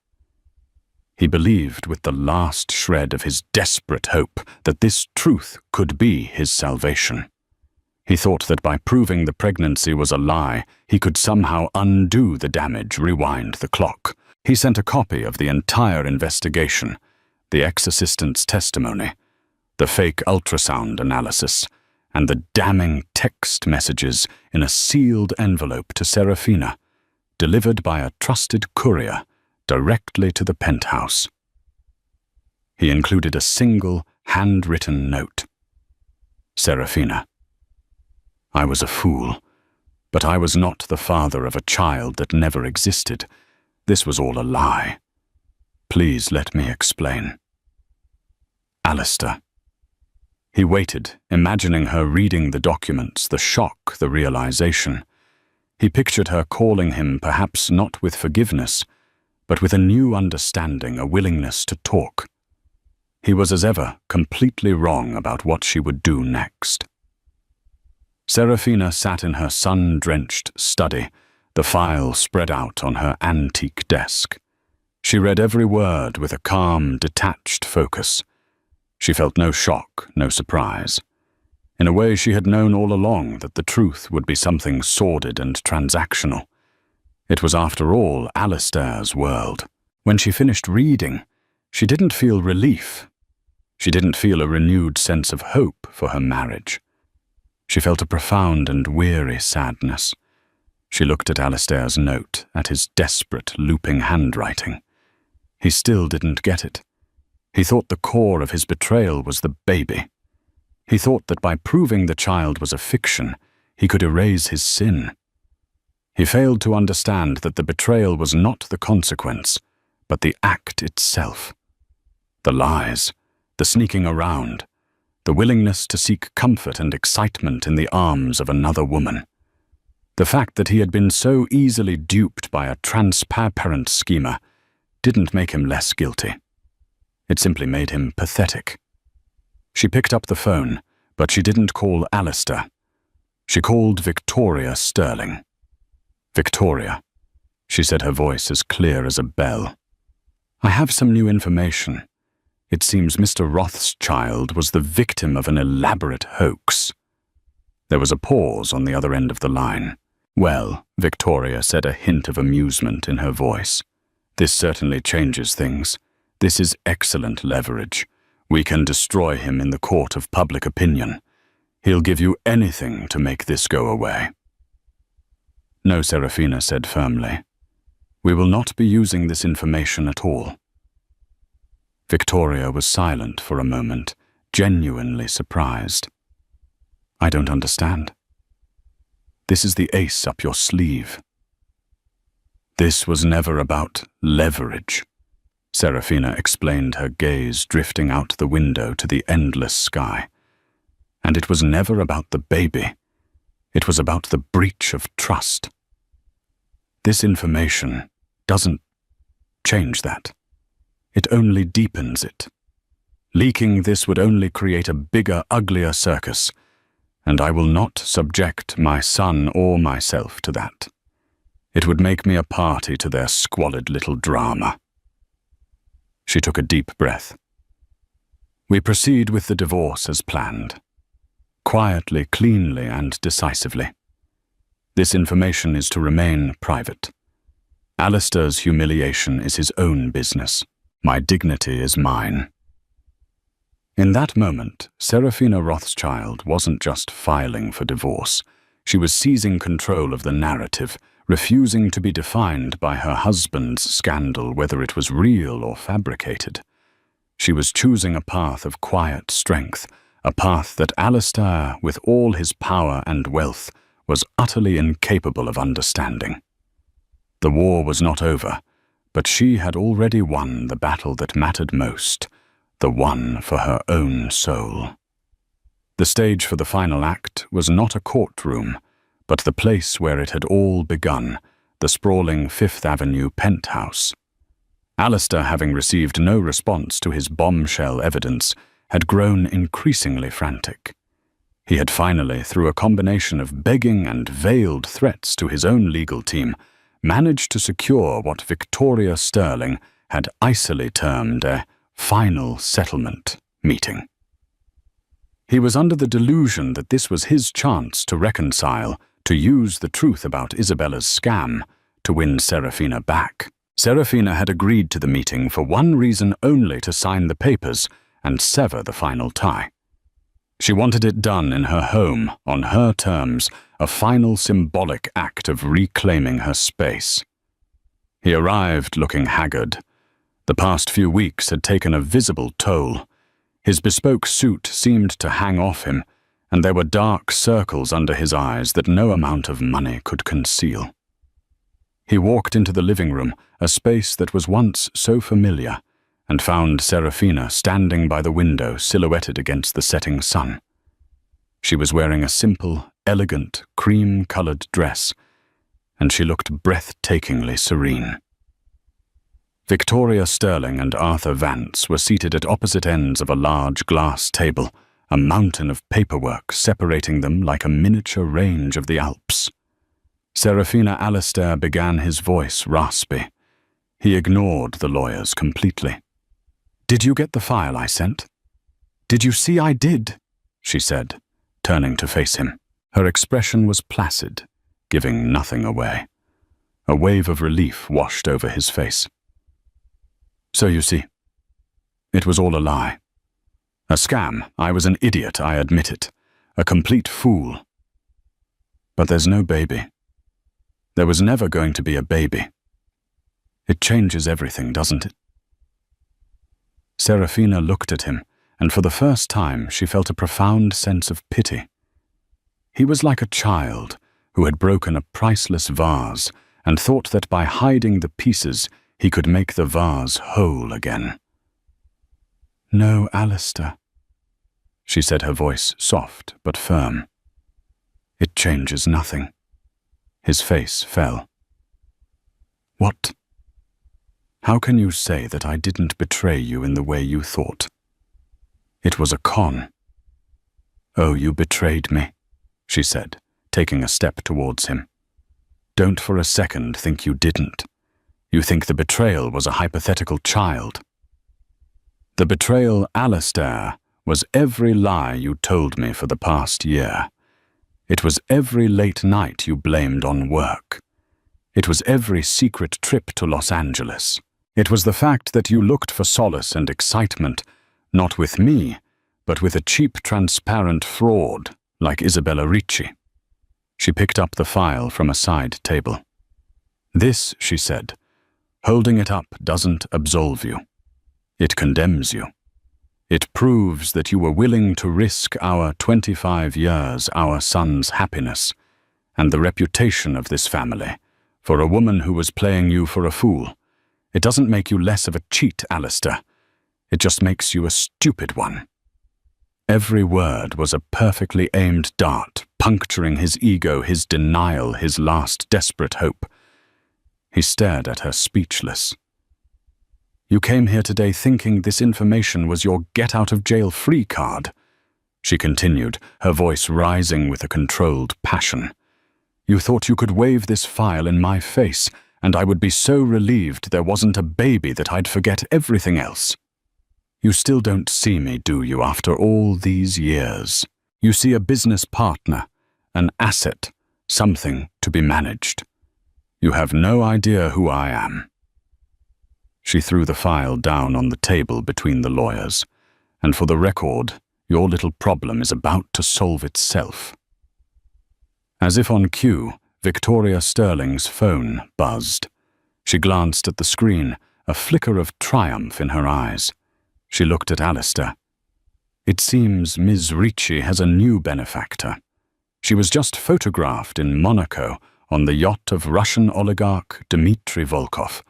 Speaker 1: He believed with the last shred of his desperate hope that this truth could be his salvation. He thought that by proving the pregnancy was a lie, he could somehow undo the damage, rewind the clock. He sent a copy of the entire investigation, the ex-assistant's testimony, the fake ultrasound analysis, and the damning text messages in a sealed envelope to Serafina, delivered by a trusted courier directly to the penthouse. He included a single, handwritten note. Serafina. I was a fool, but I was not the father of a child that never existed. This was all a lie. Please let me explain. Alistair. He waited, imagining her reading the documents, the shock, the realization. He pictured her calling him, perhaps not with forgiveness, but with a new understanding, a willingness to talk. He was, as ever, completely wrong about what she would do next. Serafina sat in her sun-drenched study, the file spread out on her antique desk. She read every word with a calm, detached focus. She felt no shock, no surprise. In a way, she had known all along that the truth would be something sordid and transactional. It was, after all, Alistair's world. When she finished reading, she didn't feel relief. She didn't feel a renewed sense of hope for her marriage. She felt a profound and weary sadness. She looked at Alistair's note, at his desperate, looping handwriting. He still didn't get it. He thought the core of his betrayal was the baby. He thought that by proving the child was a fiction, he could erase his sin. He failed to understand that the betrayal was not the consequence, but the act itself. The lies, the sneaking around, the willingness to seek comfort and excitement in the arms of another woman. The fact that he had been so easily duped by a transparent schemer didn't make him less guilty. It simply made him pathetic. She picked up the phone, but she didn't call Alistair. She called Victoria Sterling. Victoria, she said, her voice as clear as a bell. I have some new information. It seems Mr. Rothschild was the victim of an elaborate hoax. There was a pause on the other end of the line. Well, Victoria said, a hint of amusement in her voice. This certainly changes things. This is excellent leverage. We can destroy him in the court of public opinion. He'll give you anything to make this go away. No, Serafina said firmly. We will not be using this information at all." Victoria was silent for a moment, genuinely surprised. "I don't understand." "This is the ace up your sleeve." "This was never about leverage," Serafina explained, her gaze drifting out the window to the endless sky. "And it was never about the baby. It was about the breach of trust. This information doesn't change that. It only deepens it. Leaking this would only create a bigger, uglier circus, and I will not subject my son or myself to that. It would make me a party to their squalid little drama." She took a deep breath. "We proceed with the divorce as planned. Quietly, cleanly, and decisively. This information is to remain private. Alistair's humiliation is his own business. My dignity is mine." In that moment, Serafina Rothschild wasn't just filing for divorce. She was seizing control of the narrative, refusing to be defined by her husband's scandal, whether it was real or fabricated. She was choosing a path of quiet strength, a path that Alistair, with all his power and wealth, was utterly incapable of understanding. The war was not over, but she had already won the battle that mattered most, the one for her own soul. The stage for the final act was not a courtroom, but the place where it had all begun, the sprawling Fifth Avenue penthouse. Alistair, having received no response to his bombshell evidence, had grown increasingly frantic. He had finally, through a combination of begging and veiled threats to his own legal team, managed to secure what Victoria Sterling had icily termed a final settlement meeting. He was under the delusion that this was his chance to reconcile, to use the truth about Isabella's scam, to win Serafina back. Serafina had agreed to the meeting for one reason only: to sign the papers and sever the final tie. She wanted it done in her home, on her terms, a final symbolic act of reclaiming her space. He arrived looking haggard. The past few weeks had taken a visible toll. His bespoke suit seemed to hang off him, and there were dark circles under his eyes that no amount of money could conceal. He walked into the living room, a space that was once so familiar, and found Serafina standing by the window, silhouetted against the setting sun. She was wearing a simple, elegant, cream-colored dress, and she looked breathtakingly serene. Victoria Sterling and Arthur Vance were seated at opposite ends of a large glass table, a mountain of paperwork separating them like a miniature range of the Alps. Serafina Alistair began, his voice raspy. He ignored the lawyers completely. "Did you get the file I sent?" "Did you see I did?" she said, turning to face him. Her expression was placid, giving nothing away. A wave of relief washed over his face. "So you see, it was all a lie. A scam. I was an idiot, I admit it. A complete fool. But there's no baby. There was never going to be a baby. It changes everything, doesn't it?" Serafina looked at him, and for the first time she felt a profound sense of pity. He was like a child who had broken a priceless vase and thought that by hiding the pieces he could make the vase whole again. "No, Alistair," she said, her voice soft but firm. "It changes nothing." His face fell. "What? How can you say that I didn't betray you in the way you thought? It was a con." "Oh, you betrayed me," she said, taking a step towards him. "Don't for a second think you didn't. You think the betrayal was a hypothetical child. The betrayal, Alistair, was every lie you told me for the past year. It was every late night you blamed on work. It was every secret trip to Los Angeles. It was the fact that you looked for solace and excitement, not with me, but with a cheap, transparent fraud like Isabella Ricci." She picked up the file from a side table. "This," she said, Holding it up doesn't absolve you. It condemns you. It proves that you were willing to risk our 25 years, our son's happiness, and the reputation of this family, for a woman who was playing you for a fool. It doesn't make you less of a cheat, Alistair. It just makes you a stupid one. Every word was a perfectly aimed dart, puncturing his ego, his denial, his last desperate hope. He stared at her, speechless. You came here today thinking this information was your get-out-of-jail-free card, she continued, her voice rising with a controlled passion. You thought you could wave this file in my face, and I would be so relieved there wasn't a baby that I'd forget everything else. You still don't see me, do you, after all these years? You see a business partner, an asset, something to be managed. You have no idea who I am. She threw the file down on the table between the lawyers, and for the record, your little problem is about to solve itself. As if on cue, Victoria Sterling's phone buzzed. She glanced at the screen, a flicker of triumph in her eyes. She looked at Alistair. It seems Ms. Ricci has a new benefactor. She was just photographed in Monaco on the yacht of Russian oligarch Dmitry Volkov.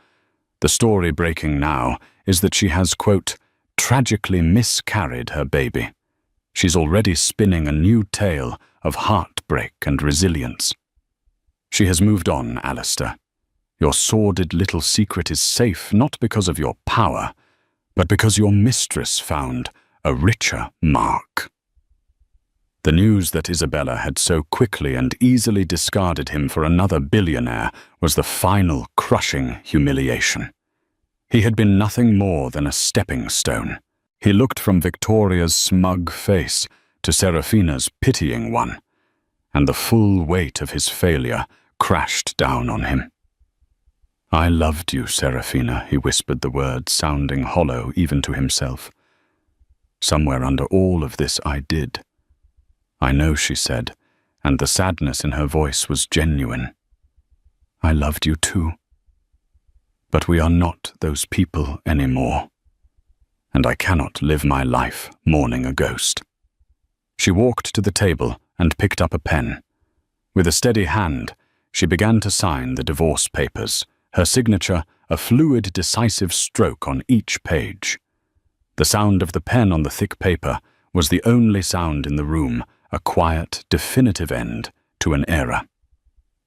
Speaker 1: The story breaking now is that she has, quote, tragically miscarried her baby. She's already spinning a new tale of heartbreak and resilience. She has moved on, Alistair. Your sordid little secret is safe not because of your power, but because your mistress found a richer mark. The news that Isabella had so quickly and easily discarded him for another billionaire was the final crushing humiliation. He had been nothing more than a stepping stone. He looked from Victoria's smug face to Serafina's pitying one, and the full weight of his failure crashed down on him. I loved you, Serafina, he whispered the words, sounding hollow even to himself. Somewhere under all of this I did. I know, she said, and the sadness in her voice was genuine. I loved you too. But we are not those people anymore, and I cannot live my life mourning a ghost. She walked to the table and picked up a pen. With a steady hand, she began to sign the divorce papers, her signature a fluid, decisive stroke on each page. The sound of the pen on the thick paper was the only sound in the room, a quiet, definitive end to an era.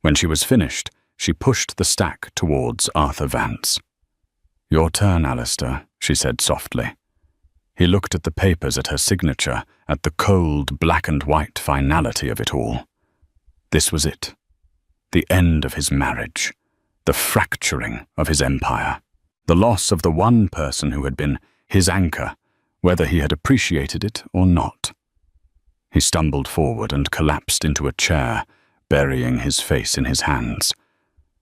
Speaker 1: When she was finished, she pushed the stack towards Arthur Vance. Your turn, Alistair, she said softly. He looked at the papers, at her signature, at the cold, black and white finality of it all. This was it. The end of his marriage. The fracturing of his empire. The loss of the one person who had been his anchor, whether he had appreciated it or not. He stumbled forward and collapsed into a chair, burying his face in his hands.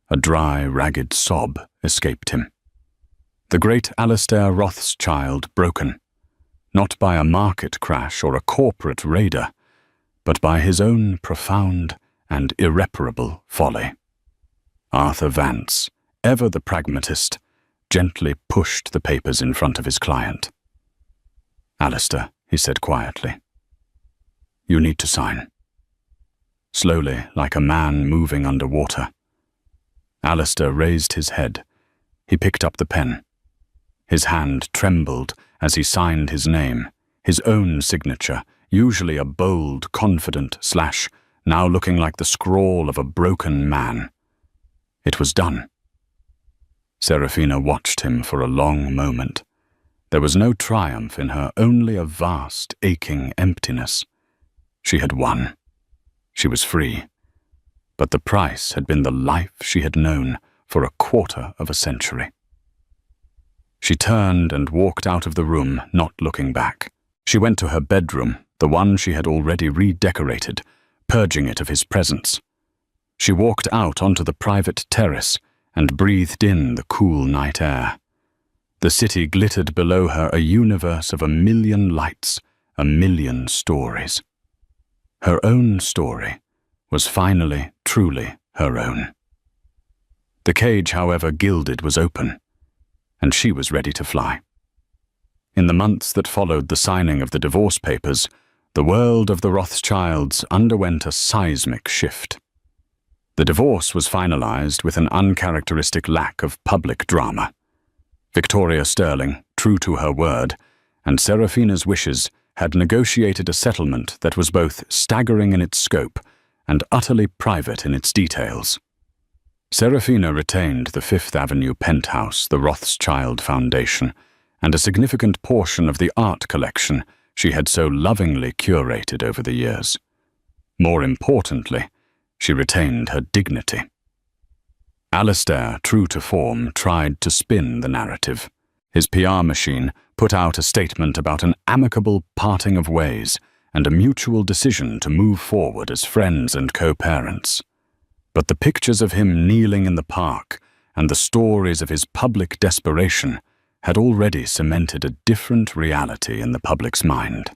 Speaker 1: A dry, ragged sob escaped him. The great Alistair Rothschild broken, not by a market crash or a corporate raider, but by his own profound and irreparable folly. Arthur Vance, ever the pragmatist, gently pushed the papers in front of his client. Alistair, he said quietly, you need to sign. Slowly, like a man moving underwater. Alistair raised his head. He picked up the pen. His hand trembled as he signed his name, his own signature, usually a bold, confident slash, now looking like the scrawl of a broken man. It was done. Serafina watched him for a long moment. There was no triumph in her, only a vast, aching emptiness. She had won. She was free. But the price had been the life she had known for a quarter of a century. She turned and walked out of the room, not looking back. She went to her bedroom, the one she had already redecorated, purging it of his presence. She walked out onto the private terrace and breathed in the cool night air. The city glittered below her, a universe of 1,000,000 lights, 1,000,000 stories. Her own story was finally, truly her own. The cage, however gilded, was open, and she was ready to fly. In the months that followed the signing of the divorce papers, the world of the Rothschilds underwent a seismic shift. The divorce was finalized with an uncharacteristic lack of public drama. Victoria Sterling, true to her word, and Serafina's wishes, had negotiated a settlement that was both staggering in its scope and utterly private in its details. Serafina retained the Fifth Avenue penthouse, the Rothschild Foundation, and a significant portion of the art collection she had so lovingly curated over the years. More importantly, she retained her dignity. Alistair, true to form, tried to spin the narrative. His PR machine put out a statement about an amicable parting of ways and a mutual decision to move forward as friends and co-parents. But the pictures of him kneeling in the park and the stories of his public desperation had already cemented a different reality in the public's mind.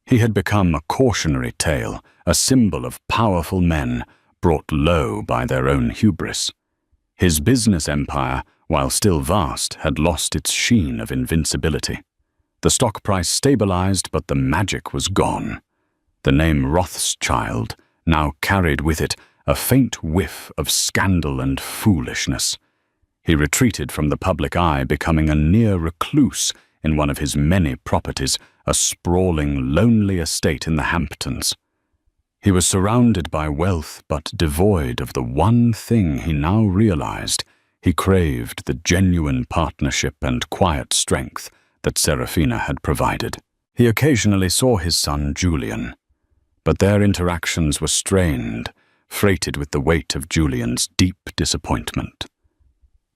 Speaker 1: He had become a cautionary tale, a symbol of powerful men brought low by their own hubris. His business empire, while still vast, had lost its sheen of invincibility. The stock price stabilized, but the magic was gone. The name Rothschild now carried with it a faint whiff of scandal and foolishness. He retreated from the public eye, becoming a near recluse in one of his many properties, a sprawling, lonely estate in the Hamptons. He was surrounded by wealth, but devoid of the one thing he now realized. He craved the genuine partnership and quiet strength that Serafina had provided. He occasionally saw his son Julian, but their interactions were strained, freighted with the weight of Julian's deep disappointment.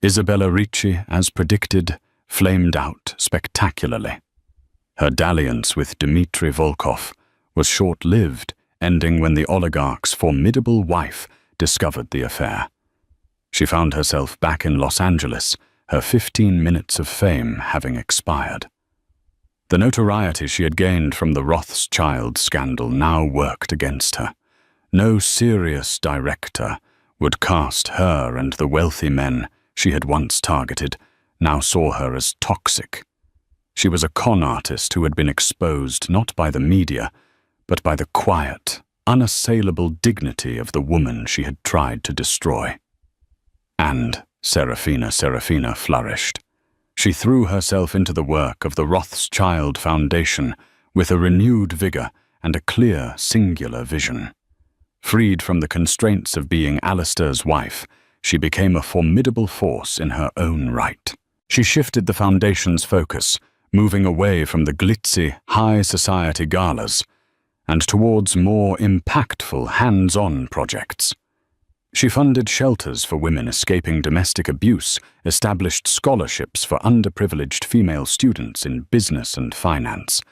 Speaker 1: Isabella Ricci, as predicted, flamed out spectacularly. Her dalliance with Dmitry Volkov was short-lived, ending when the oligarch's formidable wife discovered the affair. She found herself back in Los Angeles, her 15 minutes of fame having expired. The notoriety she had gained from the Rothschild scandal now worked against her. No serious director would cast her, and the wealthy men she had once targeted now saw her as toxic. She was a con artist who had been exposed not by the media, but by the quiet, unassailable dignity of the woman she had tried to destroy. And Serafina flourished. She threw herself into the work of the Rothschild Foundation with a renewed vigor and a clear, singular vision. Freed from the constraints of being Alistair's wife, she became a formidable force in her own right. She shifted the Foundation's focus, moving away from the glitzy, high society galas and towards more impactful, hands-on projects. She funded shelters for women escaping domestic abuse, established scholarships for underprivileged female students in business and finance,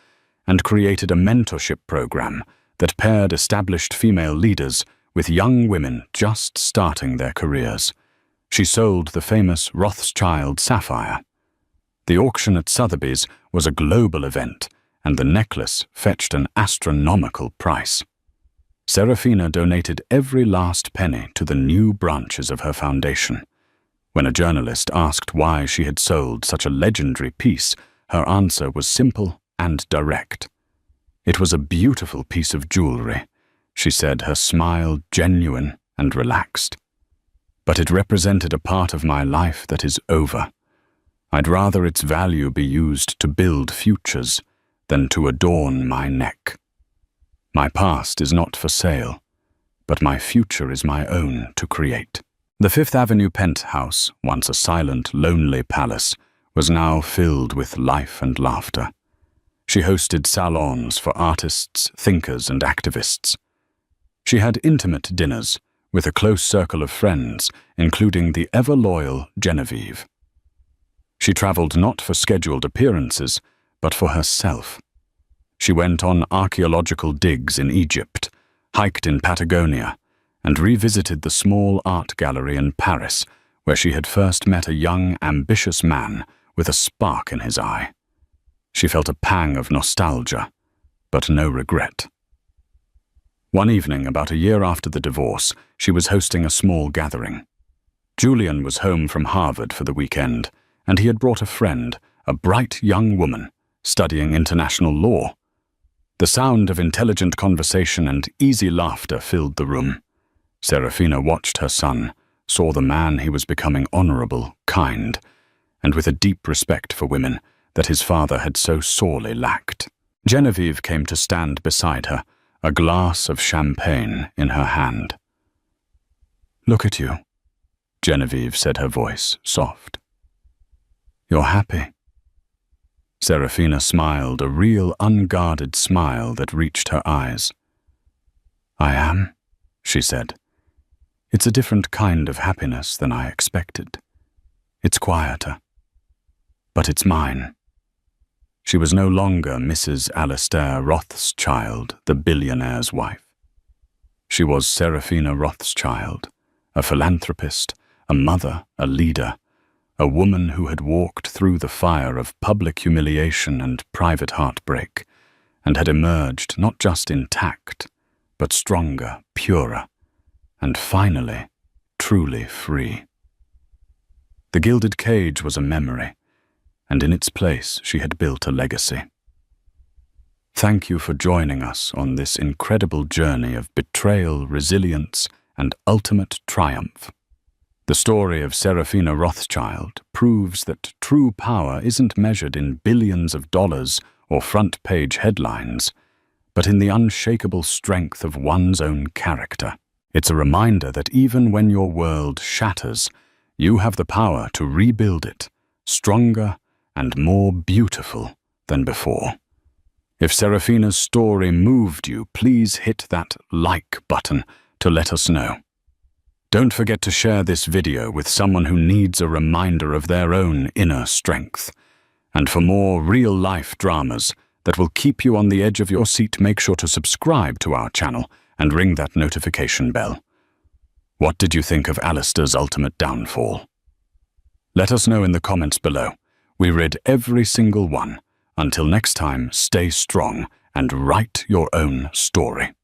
Speaker 1: and created a mentorship program that paired established female leaders with young women just starting their careers. She sold the famous Rothschild sapphire. The auction at Sotheby's was a global event, and the necklace fetched an astronomical price. Serafina donated every last penny to the new branches of her foundation. When a journalist asked why she had sold such a legendary piece, her answer was simple and direct. It was a beautiful piece of jewelry, she said, her smile genuine and relaxed. But it represented a part of my life that is over. I'd rather its value be used to build futures than to adorn my neck. My past is not for sale, but my future is my own to create. The Fifth Avenue penthouse, once a silent, lonely palace, was now filled with life and laughter. She hosted salons for artists, thinkers, and activists. She had intimate dinners with a close circle of friends, including the ever-loyal Genevieve. She traveled not for scheduled appearances, but for herself. She went on archaeological digs in Egypt, hiked in Patagonia, and revisited the small art gallery in Paris, where she had first met a young, ambitious man with a spark in his eye. She felt a pang of nostalgia, but no regret. One evening, about a year after the divorce, she was hosting a small gathering. Julian was home from Harvard for the weekend, and he had brought a friend, a bright young woman, studying international law. The sound of intelligent conversation and easy laughter filled the room. Serafina watched her son, saw the man he was becoming honorable, kind, and with a deep respect for women that his father had so sorely lacked. Genevieve came to stand beside her, a glass of champagne in her hand. "Look at you," Genevieve said, her voice soft. "You're happy." Serafina smiled, a real unguarded smile that reached her eyes. "I am," she said. "It's a different kind of happiness than I expected. It's quieter. But it's mine." She was no longer Mrs. Alastair Rothschild, the billionaire's wife. She was Serafina Rothschild, a philanthropist, a mother, a leader, a woman who had walked through the fire of public humiliation and private heartbreak, and had emerged not just intact, but stronger, purer, and finally, truly free. The gilded cage was a memory, and in its place she had built a legacy. Thank you for joining us on this incredible journey of betrayal, resilience, and ultimate triumph. The story of Serafina Rothschild proves that true power isn't measured in billions of dollars or front-page headlines, but in the unshakable strength of one's own character. It's a reminder that even when your world shatters, you have the power to rebuild it, stronger and more beautiful than before. If Serafina's story moved you, please hit that like button to let us know. Don't forget to share this video with someone who needs a reminder of their own inner strength. And for more real-life dramas that will keep you on the edge of your seat, make sure to subscribe to our channel and ring that notification bell. What did you think of Alistair's ultimate downfall? Let us know in the comments below. We read every single one. Until next time, stay strong and write your own story.